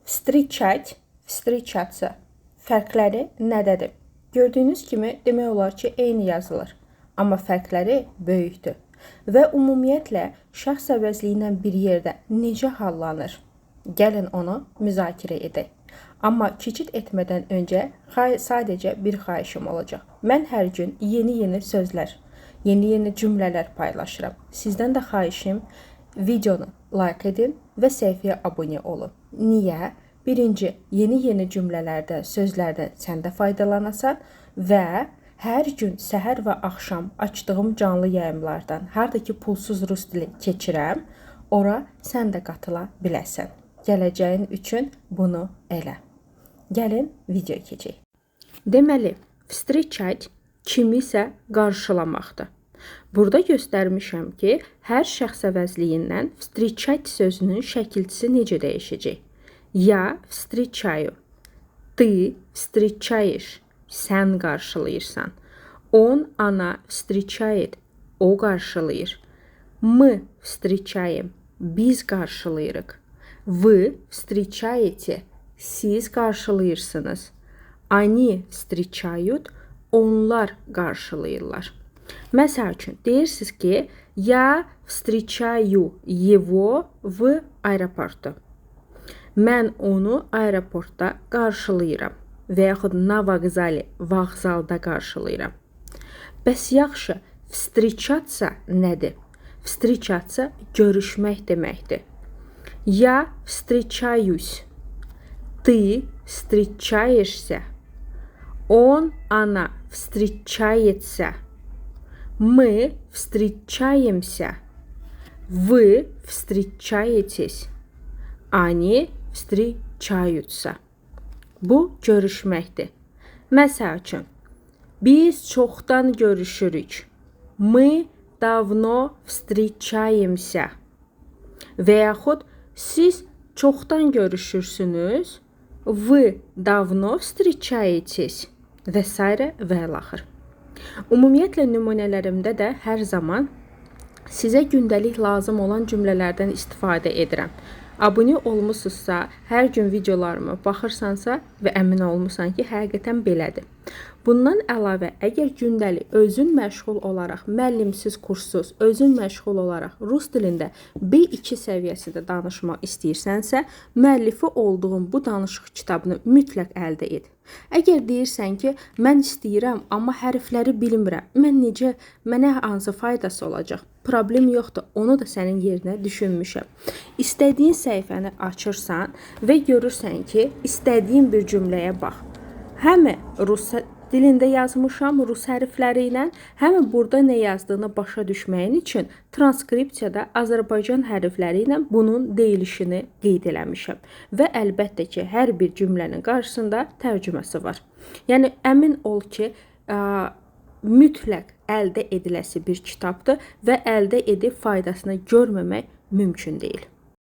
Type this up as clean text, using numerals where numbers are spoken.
Встречать, встречаться fərqləri nədədir? Gördüyünüz kimi demək olar ki, eyni yazılır, amma fərqləri böyükdür. Və ümumiyyətlə şəxs əvəzliyi ilə bir yerdə necə hallanır? Gəlin onu müzakirə edək. Amma keçid etmədən öncə sadəcə bir xahişim olacaq. Mən hər gün yeni sözlər, yeni cümlələr paylaşıram. Sizdən də xahişim videonu like edin və səhifəyə abunə olun. Niyə? Birinci, yeni cümlələrdə, sözlərdən sən də faydalanasan və hər gün səhər və axşam açdığım canlı yayımlardan, harda ki pulsuz rus dili keçirəm, ora sən də qatıla biləsən. Gələcəyin üçün bunu elə. Gəlin video keçək. Deməli, встречать kimisə qarşılamaqdır. Burada göstərmişəm ki, hər şəxs əvəzliyindən встречать sözünün şəkilçisi necə dəyişəcək? Я встречаю, ты встречаешь, sən qarşılayırsan. Он, она встречает, o qarşılayır. Мы встречаем, biz qarşılayırıq. Вы встречаете, siz qarşılayırsınız. Они встречают, onlar qarşılayırlar. Məsəl üçün, deyirsiniz ki, я встречаю его в аэропорту. Mən onu aeroportda qarşılayıram və yaxud na vağzali, vağzalda qarşılayıram. Bəs yaxşı, встречаться nədir? Встречаться görüşmək deməkdir. Я встречаюсь, ты встречаешься, он, она встречается, мы встречаемся, вы встречаетесь, они встречаются. Bu görüşməkdir. Məsəl üçün, biz çoxdan görüşürük. Мы давно встречаемся. Və yaxud siz çoxdan görüşürsünüz. Вы давно встречаетесь. Və s. və əlaxır. Ümumiyyətlə nümunələrimdə də hər zaman sizə gündəlik lazım olan cümlələrdən istifadə edirəm. Abunə olmusunuzsa, hər gün videolarıma baxırsansa və əmin olmusan ki, həqiqətən belədir. Bundan əlavə, əgər gündəlik özün məşğul olaraq, müəllimsiz, kurssuz, özün məşğul olaraq rus dilində B2 səviyyəsində danışmaq istəyirsənsə, müəllifi olduğun bu danışıq kitabını mütləq əldə et. Əgər deyirsən ki, mən istəyirəm, amma hərfləri bilmirəm, mənə hansı faydası olacaq? Problem yoxdur, onu da sənin yerinə düşünmüşəm. İstədiyin səhifəni açırsan və görürsən ki, istədiyin bir cümləyə bax. Həm rus dilində yazmışam, rus hərfləri ilə, həm burada nə yazdığını başa düşməyin üçün transkripsiyada Azərbaycan hərfləri ilə bunun deyilişini qeyd eləmişəm. Və əlbəttə ki, hər bir cümlənin qarşısında tərcüməsi var. Yəni, əmin ol ki, mütləq əldə ediləsi bir kitabdır və əldə edib faydasını görməmək mümkün deyil.